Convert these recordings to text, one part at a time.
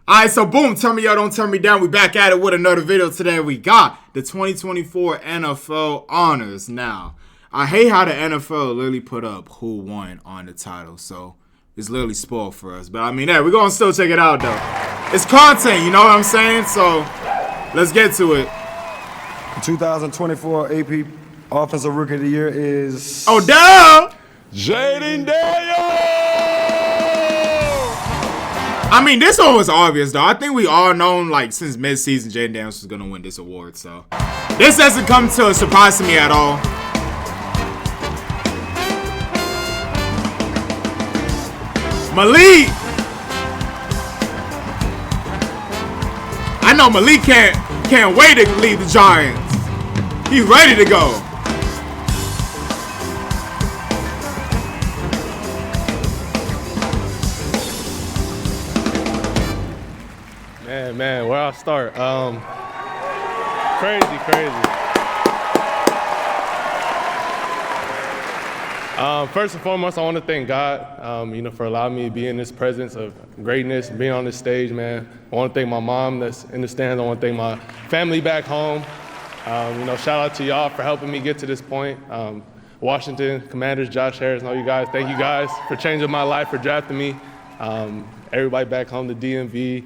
All right, so boom, tell me y'all, don't turn me down. We back at it with another video today. We got the 2024 NFL honors. Now, I hate how the NFL literally put up who won on the title, so it's literally spoiled for us. But I mean, hey, we're gonna still check it out though. It's content, you know what I'm saying? So let's get to it. The 2024 AP Offensive Rookie of the Year is... Oh, duh! Jaden Daniels! I mean, this one was obvious, though. I think we all known, like, since mid-season, Jaden Daniels was going to win this award, so. This doesn't come to a surprise to me at all. Malik! I know Malik can't wait to leave the Giants. He's ready to go. Man, where I'll start? Crazy. First and foremost, I want to thank God, for allowing me to be in this presence of greatness, being on this stage, man. I want to thank my mom that's in the stands. I want to thank my family back home. Shout out to y'all for helping me get to this point. Washington Commanders, Josh Harris, and all you guys. Thank you guys for changing my life, for drafting me. Everybody back home, the DMV,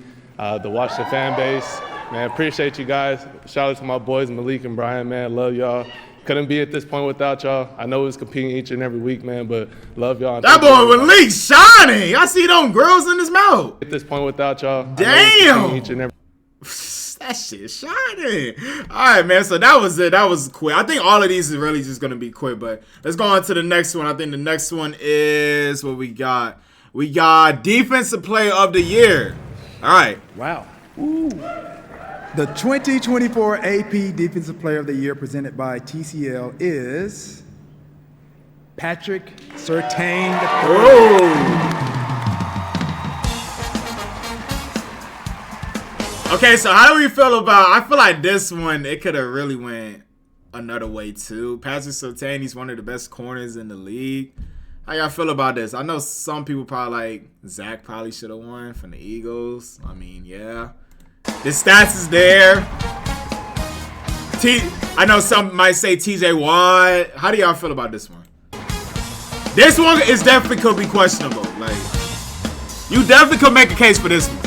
the Washington fan base. Man, appreciate you guys. Shout out to my boys, Malik and Brian, man. Love y'all. Couldn't be at this point without y'all. I know it's competing each and every week, man, but love y'all. That boy Malik shining. I see them girls in his mouth. At this point without y'all. Damn. Each and every that shit shining. All right, man. So that was it. That was quick. I think all of these is really just gonna be quick. But let's go on to the next one. I think the next one is what we got. We got Defensive Player of the Year. All right. Wow. Ooh. The 2024 AP Defensive Player of the Year presented by TCL is Patrick Surtain. Okay, so how do we feel about? I feel like this one, it could have really went another way too. Patrick Surtain, he's one of the best corners in the league. How y'all feel about this? I know some people probably like Zach probably should have won from the Eagles. I mean, yeah. The stats is there. I know some might say TJ Watt. How do y'all feel about this one? This one is definitely could be questionable. Like, you definitely could make a case for this one.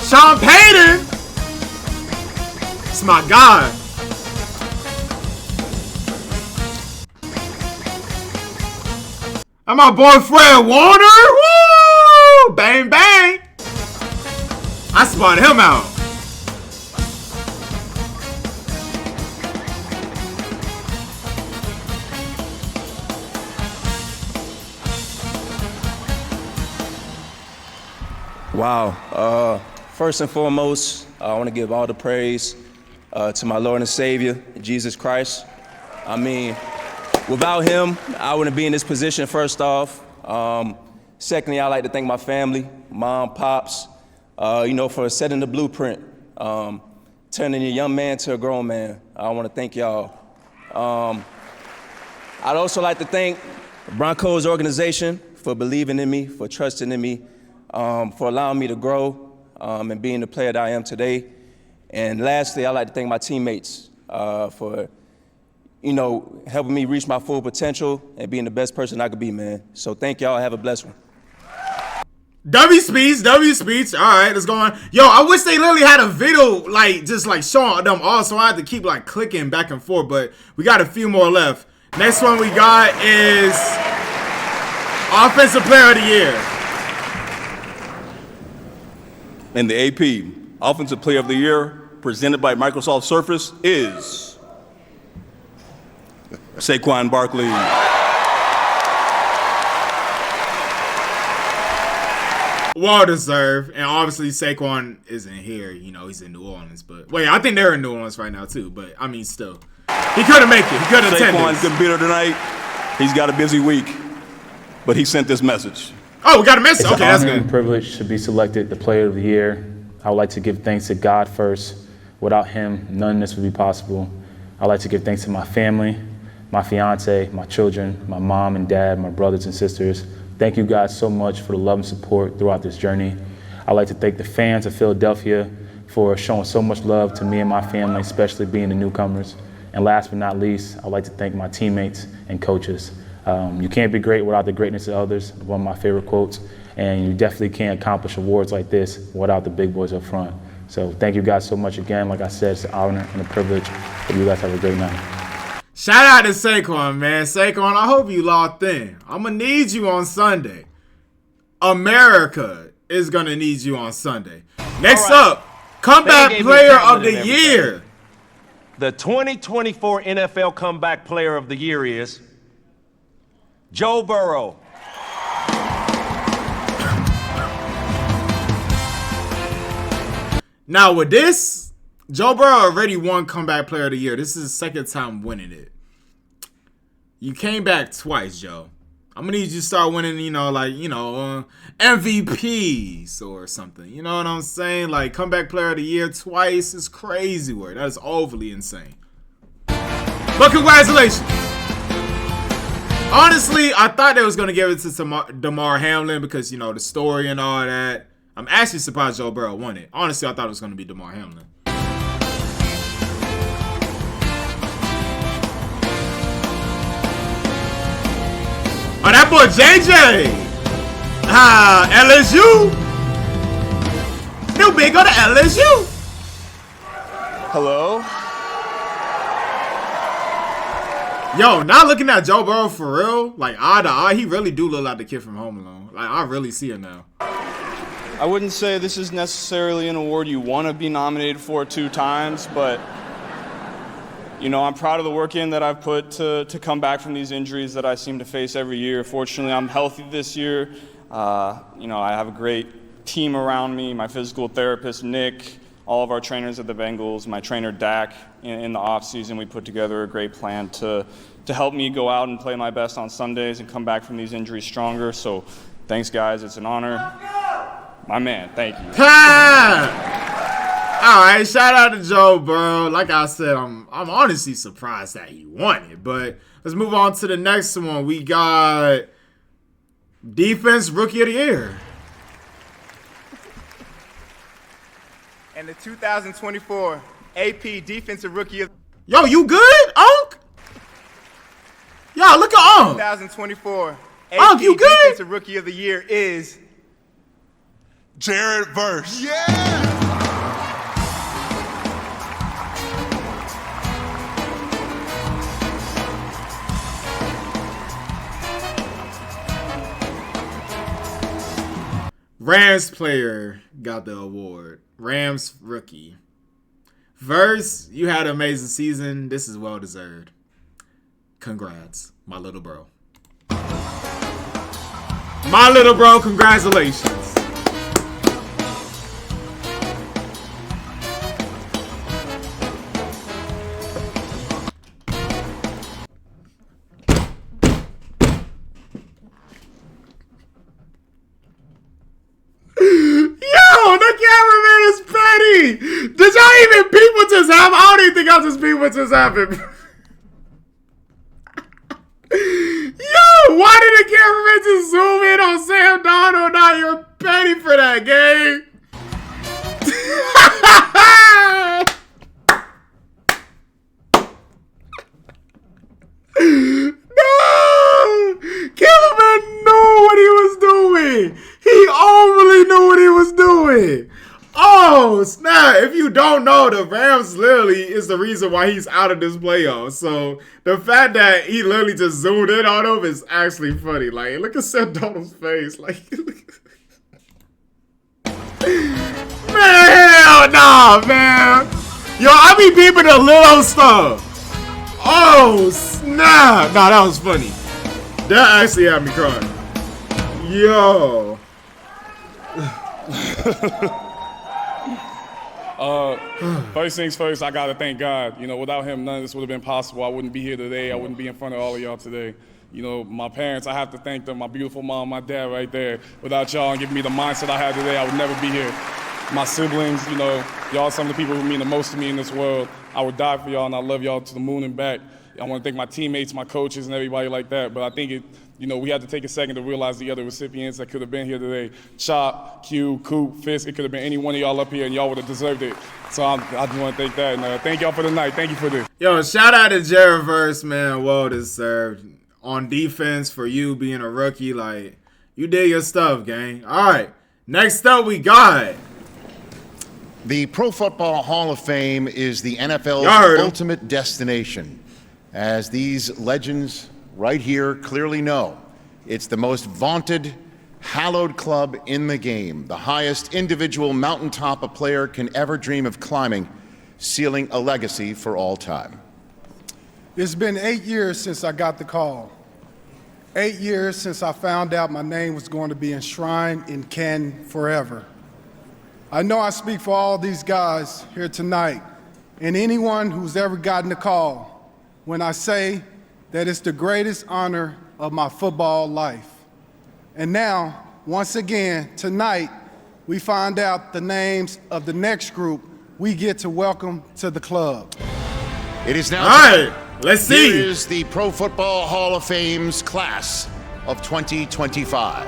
Sean Payton. It's my guy. And my boy Fred Warner. Woo! Bang, bang. I spotted him out. Wow. First and foremost, I want to give all the praise to my Lord and Savior, Jesus Christ. I mean, without him, I wouldn't be in this position, first off. Secondly, I'd like to thank my family, mom, pops, for setting the blueprint, turning a young man to a grown man. I want to thank y'all. I'd also like to thank the Broncos organization for believing in me, for trusting in me, for allowing me to grow and being the player that I am today. And lastly, I'd like to thank my teammates for helping me reach my full potential and being the best person I could be, man. So thank y'all. Have a blessed one. W speech. All right, let's go on. Yo, I wish they literally had a video just showing them all, so I had to keep clicking back and forth. But we got a few more left. Next one we got is Offensive Player of the Year. And the AP Offensive Player of the Year presented by Microsoft Surface is Saquon Barkley. Well deserved. And obviously Saquon isn't here. He's in New Orleans. But wait, I think they're in New Orleans right now too. But I mean, still. He couldn't make it. He couldn't attend Saquon couldn't be there tonight. He's got a busy week. But he sent this message. Oh, we got a message? It's okay, an that's honor good. and privilege to be selected the Player of the Year. I would like to give thanks to God first. Without him, none of this would be possible. I'd like to give thanks to my family, my fiance, my children, my mom and dad, my brothers and sisters. Thank you guys so much for the love and support throughout this journey. I'd like to thank the fans of Philadelphia for showing so much love to me and my family, especially being the newcomers. And last but not least, I'd like to thank my teammates and coaches. You can't be great without the greatness of others, one of my favorite quotes, and you definitely can't accomplish awards like this without the big boys up front. So thank you guys so much again. Like I said, it's an honor and a privilege. Hope you guys have a great night. Shout out to Saquon, man. Saquon, I hope you locked in. I'm going to need you on Sunday. America is going to need you on Sunday. Next up, comeback player of the year. The 2024 NFL Comeback Player of the Year is Joe Burrow. Now with this, Joe Burrow already won Comeback Player of the Year. This is his second time winning it. You came back twice, Joe. I'm going to need you to start winning, MVPs or something. You know what I'm saying? Like, Comeback Player of the Year twice is crazy work. That is overly insane. But congratulations. Honestly, I thought they was going to give it to Damar Hamlin because, the story and all that. I'm actually surprised Joe Burrow won it. Honestly, I thought it was going to be Damar Hamlin. Oh, that boy JJ. LSU. New big on the LSU. Hello? Yo, not looking at Joe Burrow for real, like eye to eye, he really do look like the kid from Home Alone. Like, I really see it now. I wouldn't say this is necessarily an award you want to be nominated for 2 times, but I'm proud of the work in that I've put to come back from these injuries that I seem to face every year. Fortunately, I'm healthy this year. I have a great team around me, my physical therapist, Nick, all of our trainers at the Bengals, my trainer, Dak. In the offseason, we put together a great plan to help me go out and play my best on Sundays and come back from these injuries stronger. So thanks, guys. It's an honor. My man, thank you. All right, shout out to Joe Burrow. Like I said, I'm honestly surprised that he won it. But let's move on to the next one. We got Defense Rookie of the Year. And the 2024 AP Defensive Rookie of Yo, you good, Unc? Yo, look at Unc. 2024 AP Unc, you good? Defensive Rookie of the Year is Jared Verse. Yeah! Rams player got the award. Rams rookie. Verse, you had an amazing season. This is well deserved. Congrats, my little bro. My little bro, congratulations. Did y'all even peep what just happened? I don't even think y'all just peep what just happened. Yo, why did the cameraman just zoom in on Sam Darnold? Now you're petty for that, gang. No! Cameraman knew what he was doing. He overly knew what he was doing. Oh, snap. If you don't know, the Rams literally is the reason why he's out of this playoff. So the fact that he literally just zoomed in on him is actually funny. Like, look at Sam Donald's face. Like, man, hell nah, man. Yo, I be peeping the little stuff. Oh, snap. Nah, that was funny. That actually had me crying. Yo. First things first, I gotta thank God. Without him, none of this would have been possible. I wouldn't be here today. I wouldn't be in front of all of y'all today. My parents, I have to thank them. My beautiful mom, my dad right there. Without y'all and giving me the mindset I have today, I would never be here. My siblings, y'all some of the people who mean the most to me in this world. I would die for y'all and I love y'all to the moon and back. I want to thank my teammates, my coaches, and everybody like that. But I think we had to take a second to realize the other recipients that could have been here today. Chop, Q, Coop, Fisk, it could have been any one of y'all up here, and y'all would have deserved it. So I just want to thank that, and thank y'all for the night. Thank you for this. Yo, shout out to Jared Verse, man. Well deserved. On defense for you being a rookie, like, you did your stuff, gang. All right, next up we got... The Pro Football Hall of Fame is the NFL's ultimate destination. As these legends right here clearly know, it's the most vaunted, hallowed club in the game, the highest individual mountaintop a player can ever dream of climbing, sealing a legacy for all time. It's been 8 years since I got the call. 8 years since I found out my name was going to be enshrined in Canton forever. I know I speak for all these guys here tonight and anyone who's ever gotten a call when I say that it's the greatest honor of my football life. And now, once again, tonight, we find out the names of the next group we get to welcome to the club. It is now time. Let's see. Here is the Pro Football Hall of Fame's class of 2025.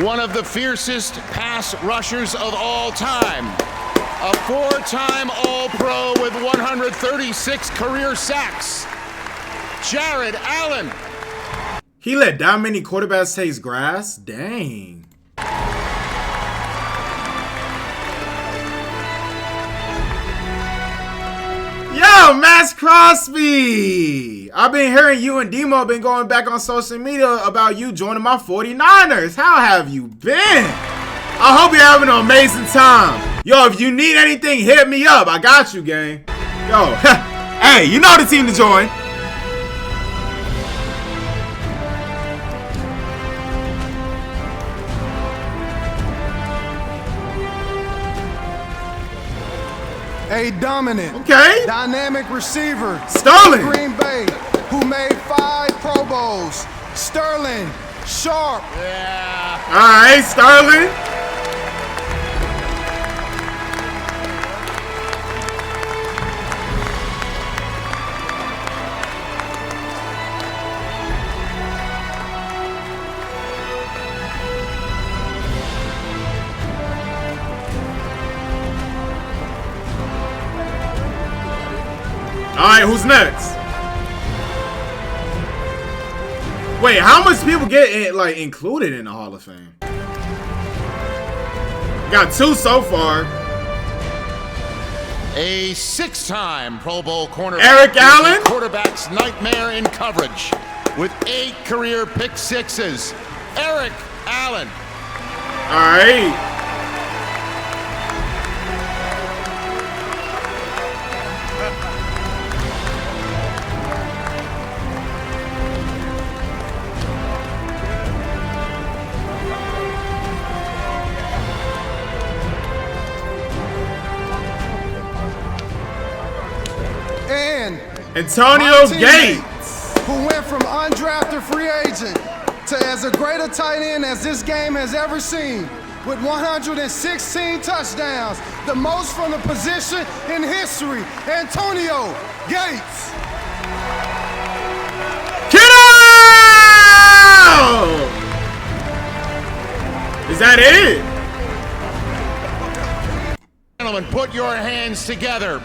One of the fiercest pass rushers of all time. A 4-time All-Pro with 136 career sacks. Jared Allen. He let that many quarterbacks taste grass? Dang. Yo, Max Crosby! I've been hearing you and Demo been going back on social media about you joining my 49ers. How have you been? I hope you're having an amazing time. Yo, if you need anything, hit me up. I got you, gang. Yo, hey, you know the team to join. A dominant, dynamic receiver, Sterling, Green Bay, who made 5 Pro Bowls. Sterling Sharp. Yeah. All right, Sterling. All right, who's next? Wait, how much people get like included in the Hall of Fame? Got 2 so far. A 6-time Pro Bowl cornerback. Eric Allen. Quarterback's nightmare in coverage with 8 career pick sixes. Eric Allen. All right. And Antonio Gates, who went from undrafted free agent to as a greater tight end as this game has ever seen, with 116 touchdowns, the most from the position in history. Antonio Gates. Kiddo! Is that it? Gentlemen, put your hands together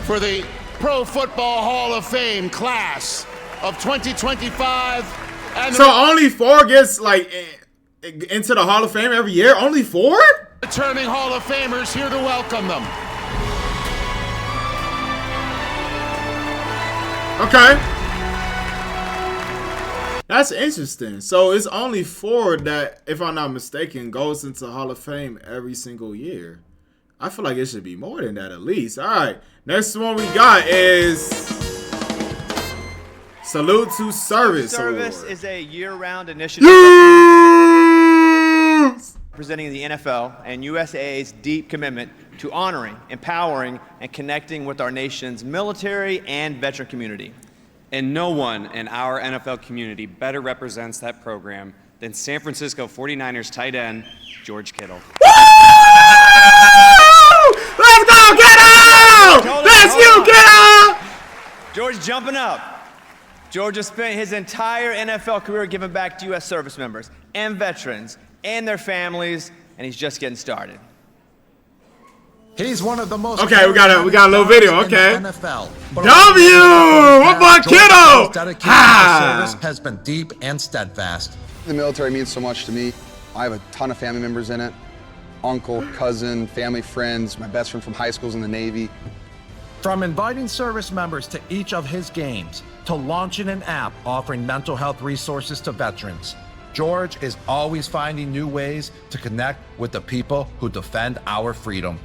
for the Pro Football Hall of Fame class of 2025. And so only 4 gets like into the Hall of Fame every year? Only 4? Returning Hall of Famers here to welcome them. Okay. That's interesting. So it's only 4 that, if I'm not mistaken, goes into Hall of Fame every single year. I feel like it should be more than that at least. All right. Next one we got is Salute to Service. Service Award. is a year-round initiative representing the NFL and USAA's deep commitment to honoring, empowering, and connecting with our nation's military and veteran community. And no one in our NFL community better represents that program than San Francisco 49ers tight end, George Kittle. Let's go, kiddo! That's you, kiddo! George jumping up. George has spent his entire NFL career giving back to U.S. service members and veterans and their families, and he's just getting started. He's one of the most. Okay, we got a little video. Okay. NFL. What about kiddo? Dedication to service has been deep and steadfast. The military means so much to me. I have a ton of family members in it. Uncle, cousin, family, friends. My best friend from high school's in the Navy. From inviting service members to each of his games to launching an app offering mental health resources to veterans, George is always finding new ways to connect with the people who defend our freedom.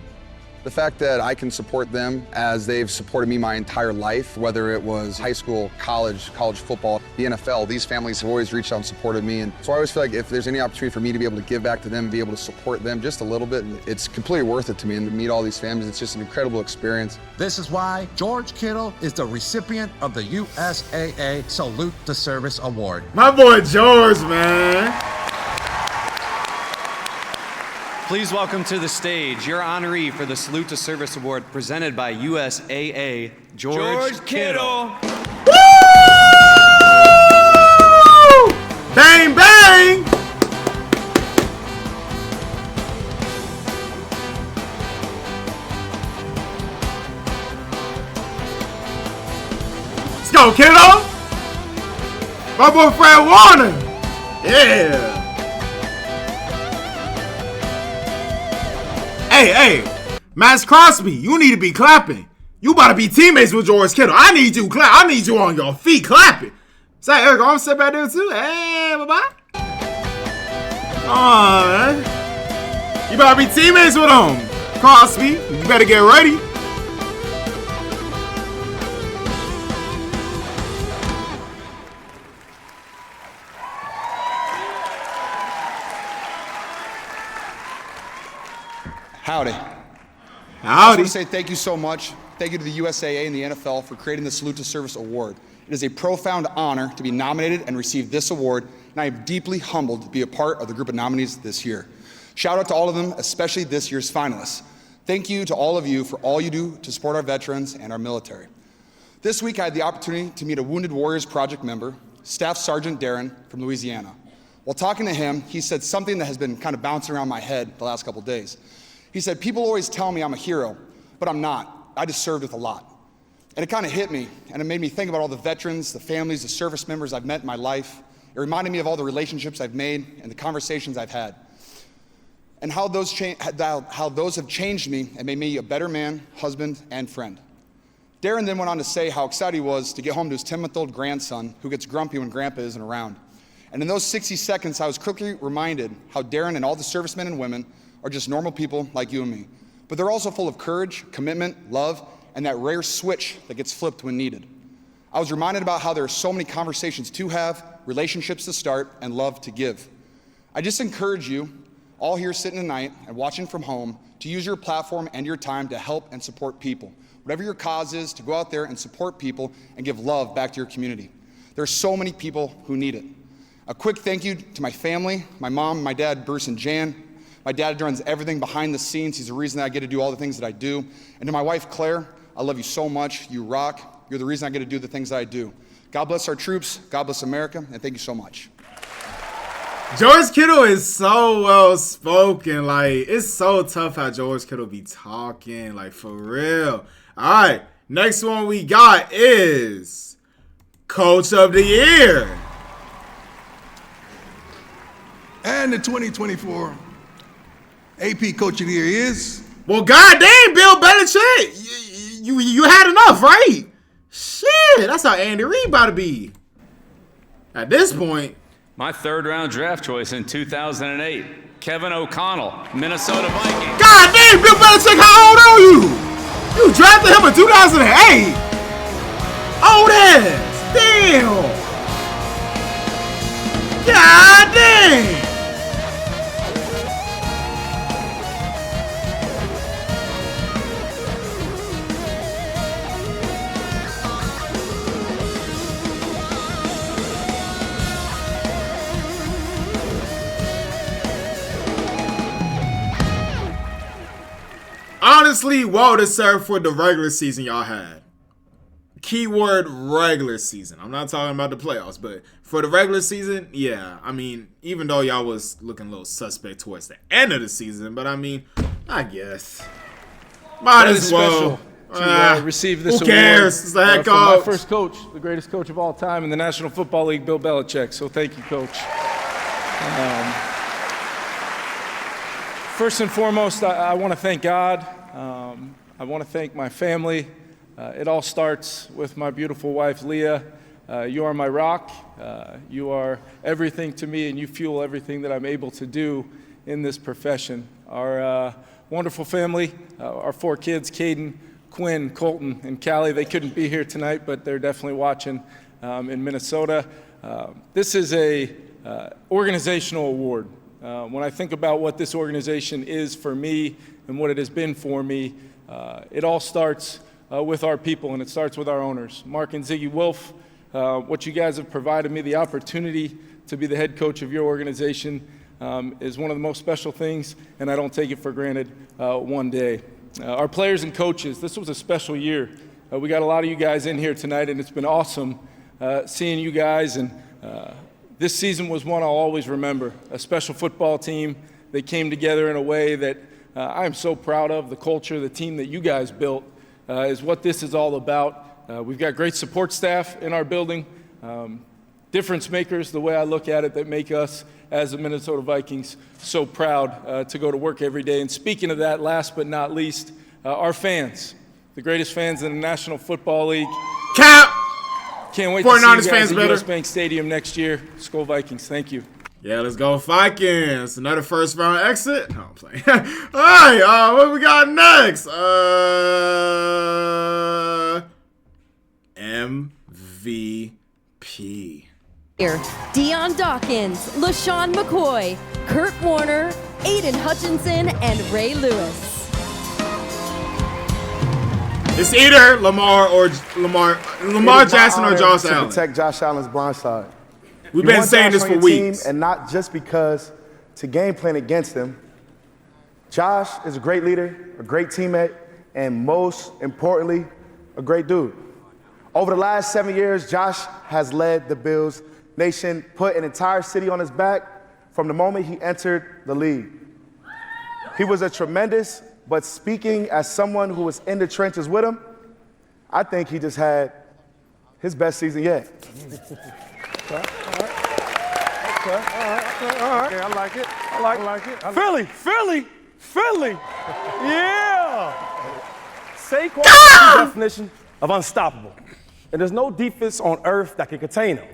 The fact that I can support them as they've supported me my entire life, whether it was high school, college football, the NFL, these families have always reached out and supported me. And so I always feel like if there's any opportunity for me to be able to give back to them, be able to support them just a little bit, it's completely worth it to me. And to meet all these families, it's just an incredible experience. This is why George Kittle is the recipient of the USAA Salute to Service Award. My boy George, man. Please welcome to the stage your honoree for the Salute to Service Award presented by USAA, George Kittle. Woo! Bang, bang! Let's go, kiddo! My boy Fred Warner! Yeah! Hey, Max Crosby, you need to be clapping. You about to be teammates with George Kittle. I need you clap. I need you on your feet clapping. Say, Eric, I'm sit back there too. Hey, bye-bye. Come on, man. You about to be teammates with him. Crosby, you better get ready. Howdy. I just want to say thank you so much. Thank you to the USAA and the NFL for creating the Salute to Service Award. It is a profound honor to be nominated and receive this award, and I am deeply humbled to be a part of the group of nominees this year. Shout out to all of them, especially this year's finalists. Thank you to all of you for all you do to support our veterans and our military. This week I had the opportunity to meet a Wounded Warriors Project member, Staff Sergeant Darren from Louisiana. While talking to him, he said something that has been kind of bouncing around my head the last couple days. He said, people always tell me I'm a hero, but I'm not. I just served with a lot. And it kind of hit me, and it made me think about all the veterans, the families, the service members I've met in my life. It reminded me of all the relationships I've made and the conversations I've had, and how those have changed me and made me a better man, husband, and friend. Darren then went on to say how excited he was to get home to his 10-month-old grandson who gets grumpy when Grandpa isn't around. And in those 60 seconds, I was quickly reminded how Darren and all the servicemen and women are just normal people like you and me. But they're also full of courage, commitment, love, and that rare switch that gets flipped when needed. I was reminded about how there are so many conversations to have, relationships to start, and love to give. I just encourage you, all here sitting tonight and watching from home, to use your platform and your time to help and support people. Whatever your cause is, to go out there and support people and give love back to your community. There are so many people who need it. A quick thank you to my family, my mom, my dad, Bruce and Jan. My dad runs everything behind the scenes. He's the reason that I get to do all the things that I do. And to my wife, Claire, I love you so much. You rock. You're the reason I get to do the things that I do. God bless our troops. God bless America. And thank you so much. George Kittle is so well spoken. Like, it's so tough how George Kittle be talking. Like, for real. All right. Next one we got is Coach of the Year. And the 2024 AP Coach of the Year is... Well, goddamn, Bill Belichick. You had enough, right? Shit, that's how Andy Reid about to be. At this point. My third-round draft choice in 2008, Kevin O'Connell, Minnesota Vikings. Goddamn, Bill Belichick, how old are you? You drafted him in 2008. Old ass. Damn. Goddamn. honestly well deserved for the regular season y'all had. Keyword regular season. I'm not talking about the playoffs, but for the regular season, yeah. I mean, even though y'all was looking a little suspect towards the end of the season, but I mean, I guess. Might as well. To receive this award. Who cares? It's the head from my coach. first coach, the greatest coach of all time in the National Football League, Bill Belichick. So thank you, Coach. First and foremost, I want to thank God. I want to thank my family. It all starts with my beautiful wife, Leah. You are my rock. You are everything to me, and you fuel everything that I'm able to do in this profession. Our wonderful family, our 4 kids, Caden, Quinn, Colton, and Callie, they couldn't be here tonight, but they're definitely watching in Minnesota. This is a organizational award. When I think about what this organization is for me and what it has been for me, it all starts with our people, and it starts with our owners. Mark and Ziggy Wolf, what you guys have provided me, the opportunity to be the head coach of your organization is one of the most special things, and I don't take it for granted one day. Our players and coaches, this was a special year. We got a lot of you guys in here tonight, and it's been awesome seeing you guys, and this season was one I'll always remember. A special football team. They came together in a way that I am so proud of. The culture, the team that you guys built is what this is all about. We've got great support staff in our building, difference makers, the way I look at it, that make us as the Minnesota Vikings so proud to go to work every day. And speaking of that, last but not least, our fans, the greatest fans in the National Football League. Cap! Can't wait to see you guys fans at better. US Bank Stadium next year. Skol Vikings, thank you. Yeah, let's go Vikings. Another first round exit. No, I'm playing. All right, what we got next? MVP. Deion Dawkins, LaShawn McCoy, Kurt Warner, Aiden Hutchinson, and Ray Lewis. It's either Lamar Jackson or Josh Allen. To protect Josh Allen's blind side. We've been saying this for weeks. And not just because to game plan against him. Josh is a great leader, a great teammate, and most importantly, a great dude. Over the last 7 years, Josh has led the Bills Nation, put an entire city on his back from the moment he entered the league. He was a tremendous, but speaking as someone who was in the trenches with him, I think he just had his best season yet. Okay, I like it. I like it. Philly. Yeah. Saquon is the definition of unstoppable. And there's no defense on earth that can contain him.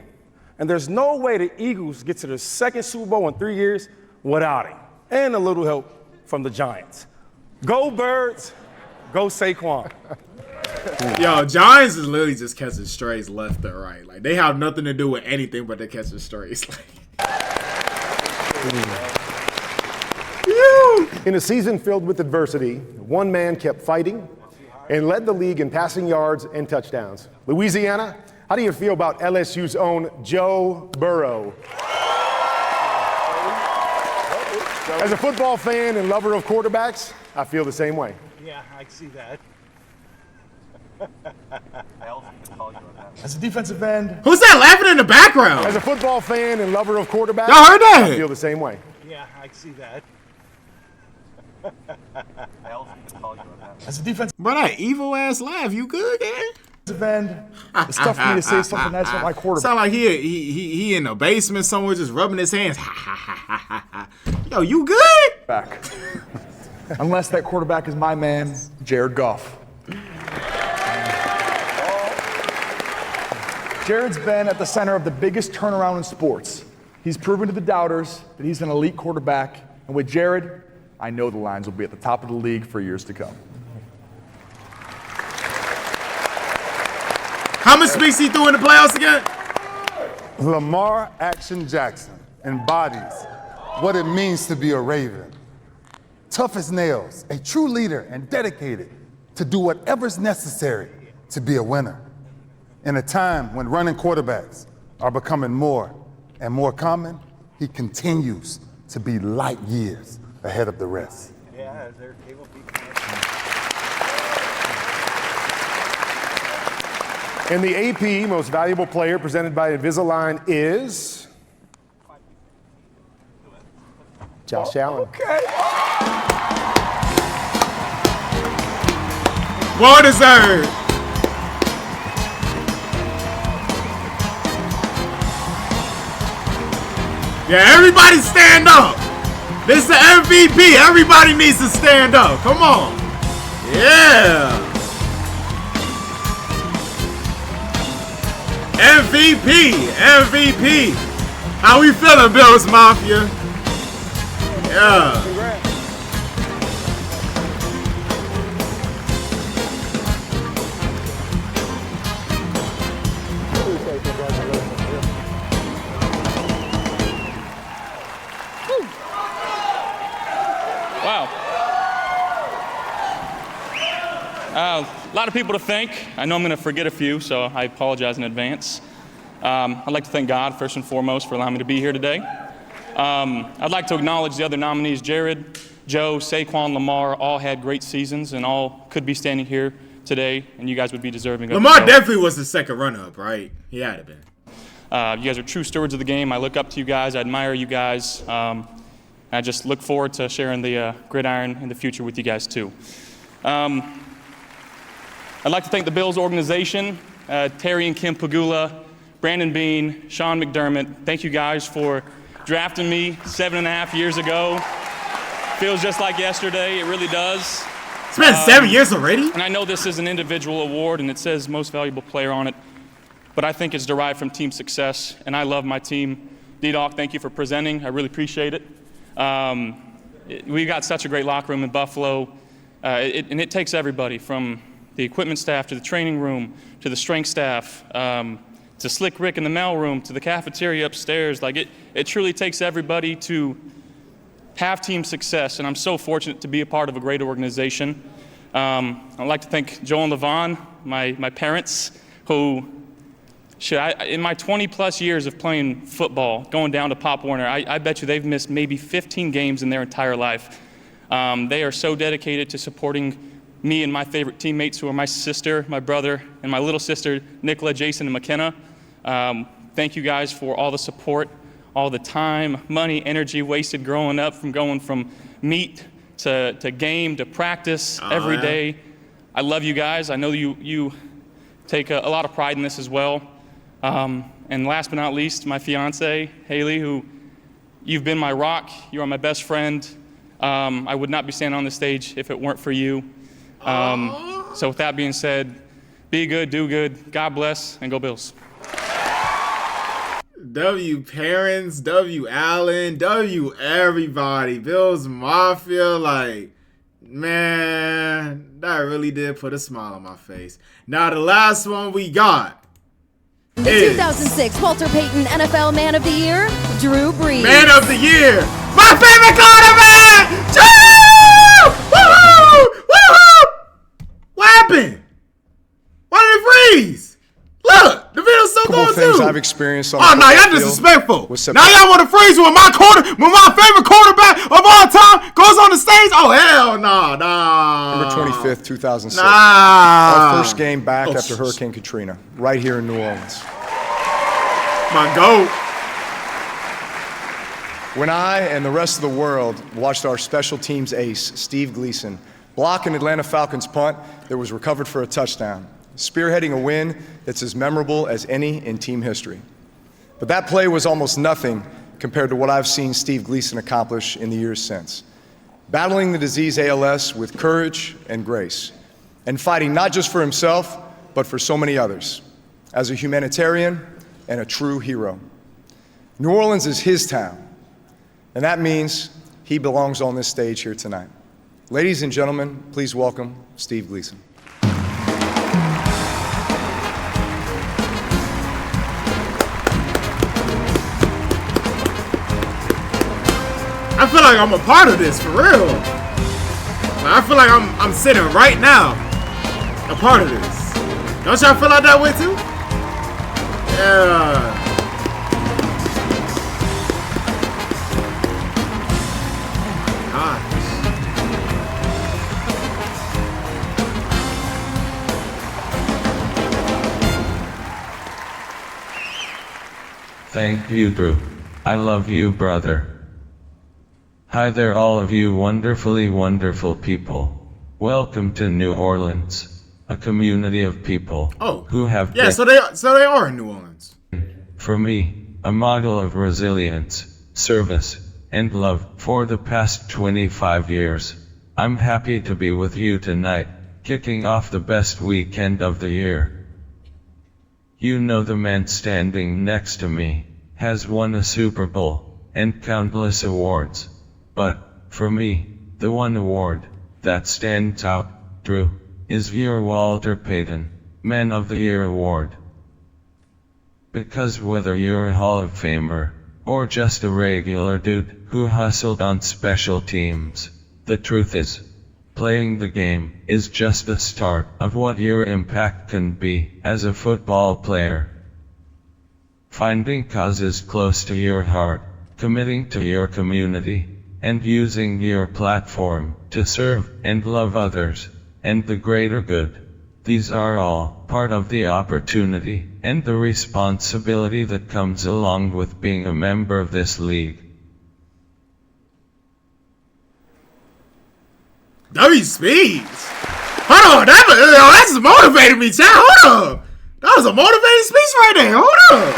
And there's no way the Eagles get to their second Super Bowl in 3 years without him. And a little help from the Giants. Go Birds, go Saquon. Yo, Giants is literally just catching strays left and right. Like, they have nothing to do with anything but they're catching strays. In a season filled with adversity, one man kept fighting and led the league in passing yards and touchdowns. Louisiana, how do you feel about LSU's own Joe Burrow? As a football fan and lover of quarterbacks, I feel the same way. Yeah, I see that. As a defensive end. Who's that laughing in the background? As a football fan and lover of quarterbacks, y'all heard that? I feel the same way. Yeah, I see that. As a defensive Bro, that evil ass laugh, you good, man? End, it's tough for me to say something that's not my quarterback. Sound like he in the basement somewhere just rubbing his hands. Yo, you good? Back. Unless that quarterback is my man, Jared Goff. Jared's been at the center of the biggest turnaround in sports. He's proven to the doubters that he's an elite quarterback. And with Jared, I know the Lions will be at the top of the league for years to come. How much speaks he threw in the playoffs again? Lamar Action Jackson embodies what it means to be a Raven. Tough as nails, a true leader and dedicated to do whatever's necessary to be a winner. In a time when running quarterbacks are becoming more and more common, he continues to be light years ahead of the rest. Yeah, is there cable people? And the AP Most Valuable Player presented by Invisalign is Josh Allen. Okay. Well deserved. Yeah, everybody stand up. This is the MVP. Everybody needs to stand up. Come on. Yeah. MVP. How we feeling, Bills Mafia? Yeah. Wow. A lot of people to thank. I know I'm going to forget a few, so I apologize in advance. I'd like to thank God, first and foremost, for allowing me to be here today. I'd like to acknowledge the other nominees, Jared, Joe, Saquon, Lamar, all had great seasons and all could be standing here today, and you guys would be deserving of it. Lamar definitely was the second runner-up, right? He had to been. You guys are true stewards of the game. I look up to you guys. I admire you guys. I just look forward to sharing the gridiron in the future with you guys, too. I'd like to thank the Bills organization, Terry and Kim Pagula, Brandon Bean, Sean McDermott. Thank you guys for drafting me 7.5 years ago. Feels just like yesterday. It really does. It's been 7 years already? And I know this is an individual award, and it says most valuable player on it, but I think it's derived from team success, and I love my team. D-Doc, thank you for presenting. I really appreciate it. We got such a great locker room in Buffalo, and it takes everybody from the equipment staff to the training room to the strength staff to Slick Rick in the mail room to the cafeteria upstairs. Like it truly takes everybody to have team success, and I'm so fortunate to be a part of a great organization. I'd like to thank Joel and LaVon, my parents, who in my 20-plus years of playing football, going down to Pop Warner, I bet you they've missed maybe 15 games in their entire life. They are so dedicated to supporting me and my favorite teammates, who are my sister, my brother, and my little sister, Nicola, Jason, and McKenna. Thank you guys for all the support, all the time, money, energy wasted growing up, from going from meet to game to practice every day. I love you guys. I know you take a lot of pride in this as well. And last but not least, my fiance, Haley, who you've been my rock. You are my best friend. I would not be standing on the stage if it weren't for you. So with that being said, be good, do good, God bless, and go Bills. W parents, W Allen, W everybody, Bills Mafia, like, man, that really did put a smile on my face. Now the last one we got the is 2006 Walter Payton NFL Man of the Year, Drew Brees. Man of the Year, my favorite quarterback, Drew! Woo-hoo! Woo-hoo! What happened? Why did it freeze? Look, the video's still going things too. I've experienced on Oh the no, y'all football field disrespectful. was Now y'all want to freeze when my favorite quarterback of all time goes on the stage? Oh hell no, nah. November 25th, 2006. Nah. Our first game back after Hurricane Katrina, right here in New Orleans. My GOAT. When I and the rest of the world watched our special teams ace, Steve Gleason, block an Atlanta Falcons punt that was recovered for a touchdown, spearheading a win that's as memorable as any in team history. But that play was almost nothing compared to what I've seen Steve Gleason accomplish in the years since. Battling the disease ALS with courage and grace, and fighting not just for himself, but for so many others, as a humanitarian and a true hero. New Orleans is his town, and that means he belongs on this stage here tonight. Ladies and gentlemen, please welcome Steve Gleason. I feel like I'm a part of this, for real. I feel like I'm sitting right now, a part of this. Don't y'all feel like that way too? Yeah. Thank you, Drew. I love you, brother. Hi there, all of you wonderfully wonderful people. Welcome to New Orleans, a community of people who have so they are in New Orleans. For me, a model of resilience, service, and love for the past 25 years. I'm happy to be with you tonight, kicking off the best weekend of the year. You know the man standing next to me has won a Super Bowl and countless awards. But, for me, the one award that stands out, Drew, is your Walter Payton Man of the Year Award. Because whether you're a Hall of Famer, or just a regular dude who hustled on special teams, the truth is, playing the game is just the start of what your impact can be as a football player. Finding causes close to your heart, committing to your community, and using your platform to serve and love others, and the greater good. These are all part of the opportunity and the responsibility that comes along with being a member of this league. W. Speeds. Hold on, that's motivated me, child. Hold up. That was a motivated speech right there. Hold up.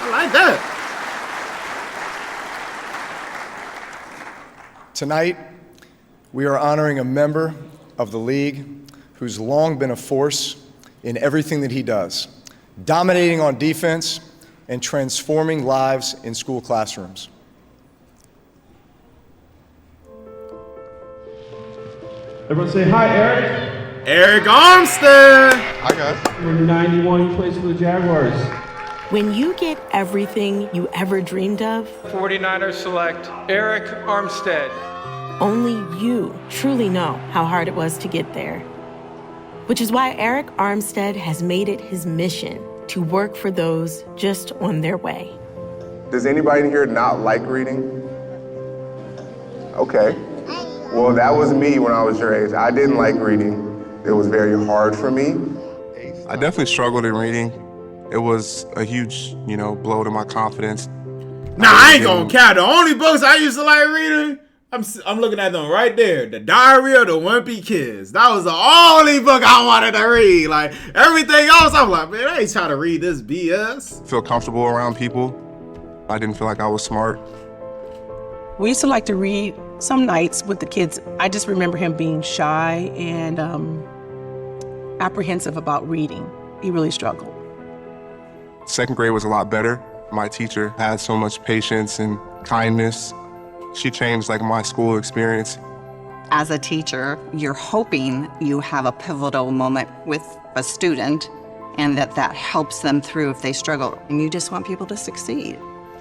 I like that. Tonight, we are honoring a member of the league who's long been a force in everything that he does, dominating on defense and transforming lives in school classrooms. Everyone say hi, Eric. Eric Armstead. Hi, guys. Number 91, he plays for the Jaguars. When you get everything you ever dreamed of, 49ers select Eric Armstead. only you truly know how hard it was to get there. Which is why Eric Armstead has made it his mission to work for those just on their way. Does anybody in here not like reading? Okay. Well, that was me when I was your age. I didn't like reading. It was very hard for me. I definitely struggled in reading. It was a huge, blow to my confidence. Nah, I ain't gonna count. The only books I used to like reading, I'm looking at them right there. The Diary of the Wimpy Kids. That was the only book I wanted to read. Like, everything else, I'm like, man, I ain't trying to read this BS. Feel comfortable around people. I didn't feel like I was smart. We used to like to read some nights with the kids. I just remember him being shy and apprehensive about reading. He really struggled. Second grade was a lot better. My teacher had so much patience and kindness. She changed my school experience. As a teacher, you're hoping you have a pivotal moment with a student and that helps them through if they struggle. And you just want people to succeed.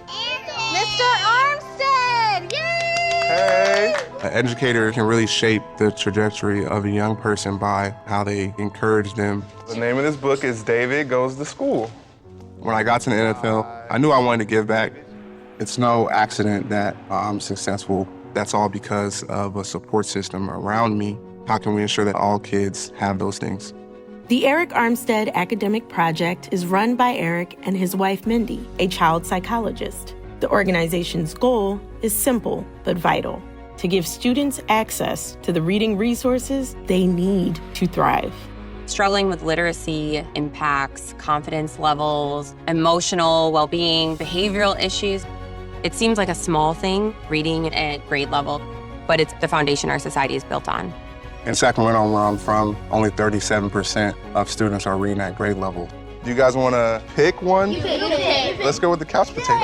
Mr. Armstead, yay! Hey! An educator can really shape the trajectory of a young person by how they encourage them. The name of this book is David Goes to School. When I got to the NFL, I knew I wanted to give back. It's no accident that I'm successful. That's all because of a support system around me. How can we ensure that all kids have those things? The Eric Armstead Academic Project is run by Eric and his wife, Mindy, a child psychologist. The organization's goal is simple but vital: to give students access to the reading resources they need to thrive. Struggling with literacy impacts confidence levels, emotional well-being, behavioral issues. It seems like a small thing, reading at grade level, but it's the foundation our society is built on. In Sacramento, where I'm from, only 37% of students are reading at grade level. Do you guys want to pick one? You pick. Let's go with the couch potato.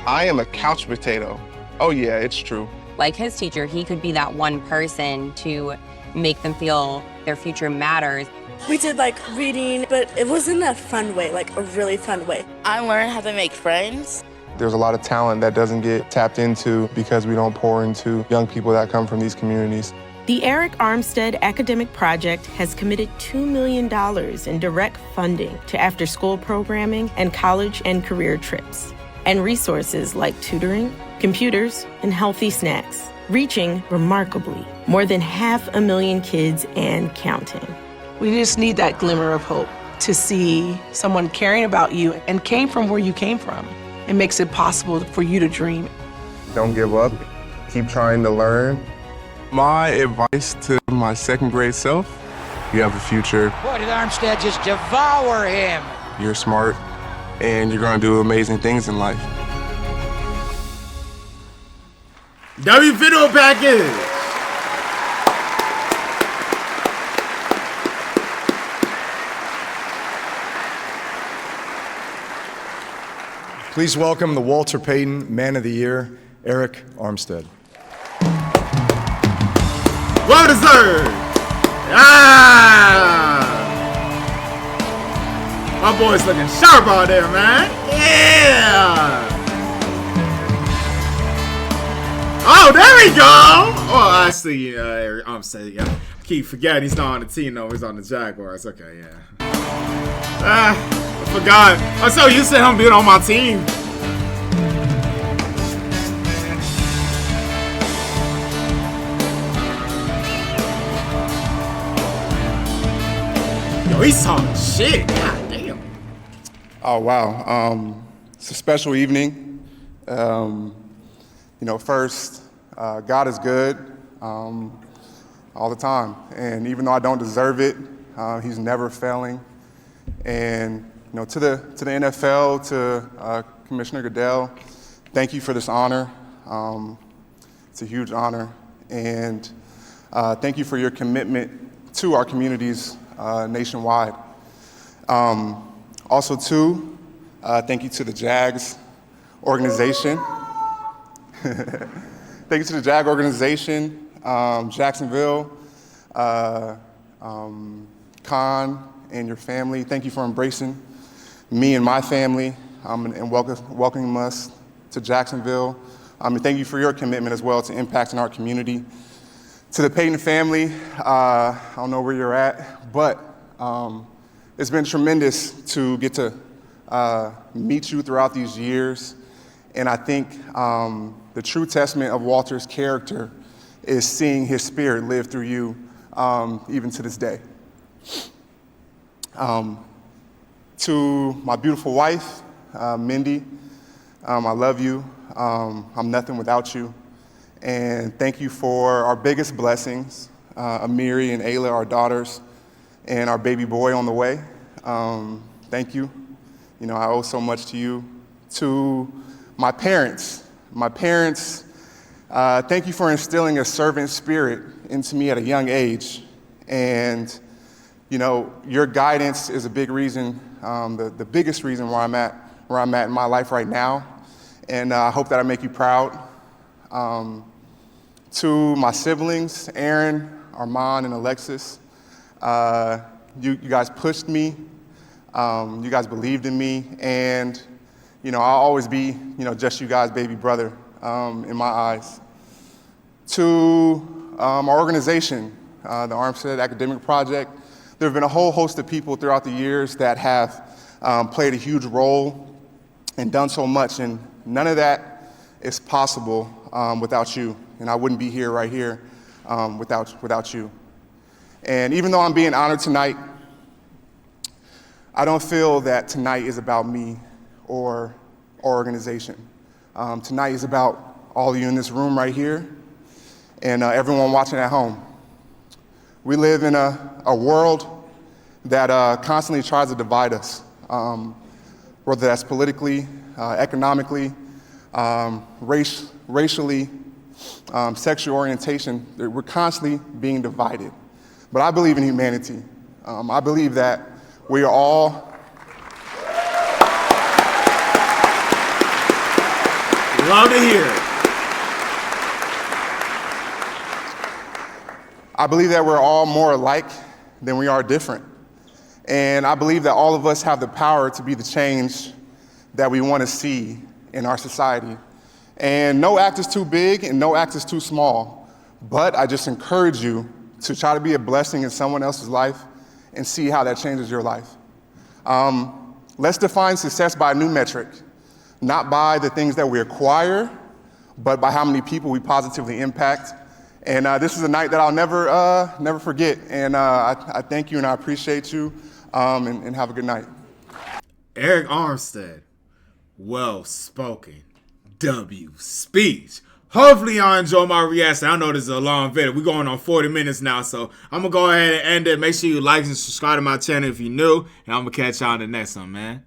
I am a couch potato. Oh yeah, it's true. Like his teacher, he could be that one person to make them feel their future matters. We did reading, but it wasn't a fun way, a really fun way. I learned how to make friends. There's a lot of talent that doesn't get tapped into because we don't pour into young people that come from these communities. The Eric Armstead Academic Project has committed $2 million in direct funding to after-school programming and college and career trips, and resources like tutoring, computers, and healthy snacks, reaching, remarkably, more than 500,000 kids and counting. We just need that glimmer of hope to see someone caring about you and came from where you came from. It makes it possible for you to dream. Don't give up. Keep trying to learn. My advice to my second grade self, you have a future. Boy, did Armstead just devour him. You're smart, and you're going to do amazing things in life. W video package. Please welcome the Walter Payton Man of the Year, Eric Armstead. Well deserved. Ah! My boy's looking sharp out there, man. Yeah! Oh, there we go! Oh, actually, Eric Armstead, yeah. I keep forgetting he's not on the team, though. He's on the Jaguars. Okay, yeah. I forgot. I'm so used to him being on my team. Yo, he's talking shit. God damn. Oh, wow. It's a special evening. First, God is good all the time. And even though I don't deserve it, he's never failing. And to the NFL, to Commissioner Goodell, thank you for this honor. It's a huge honor. And thank you for your commitment to our communities nationwide. Also, too, thank you to the JAGS organization. Thank you to the JAG organization, Jacksonville, Con, and your family. Thank you for embracing me and my family and welcoming us to Jacksonville. And thank you for your commitment as well to impacting our community. To the Payton family, I don't know where you're at, but it's been tremendous to get to meet you throughout these years. And I think the true testament of Walter's character is seeing his spirit live through you even to this day. To my beautiful wife, Mindy, I love you. I'm nothing without you. And thank you for our biggest blessings, Amiri and Ayla, our daughters, and our baby boy on the way. Thank you. I owe so much to you. To my parents, thank you for instilling a servant spirit into me at a young age. And, your guidance is a big reason, the biggest reason where I'm at in my life right now. And I hope that I make you proud. To my siblings, Aaron, Armand, and Alexis, you guys pushed me. You guys believed in me. And, I'll always be, just you guys' baby brother in my eyes. To our organization, the Armstead Academic Project, there have been a whole host of people throughout the years that have played a huge role and done so much, and none of that is possible without you. And I wouldn't be here right here without you. And even though I'm being honored tonight, I don't feel that tonight is about me or our organization. Tonight is about all of you in this room right here and everyone watching at home. We live in a world that constantly tries to divide us, whether that's politically, economically, racially, sexual orientation. We're constantly being divided. But I believe in humanity. I believe that we are all love to hear it. I believe that we're all more alike than we are different. And I believe that all of us have the power to be the change that we want to see in our society. And no act is too big and no act is too small. But I just encourage you to try to be a blessing in someone else's life and see how that changes your life. Let's define success by a new metric, not by the things that we acquire, but by how many people we positively impact And this is a night that I'll never forget. And I thank you and I appreciate you. And have a good night. Eric Armstead, well spoken, W speech. Hopefully y'all enjoy my reaction. I know this is a long video. We're going on 40 minutes now, so I'm going to go ahead and end it. Make sure you like and subscribe to my channel if you're new, and I'm going to catch y'all in the next one, man.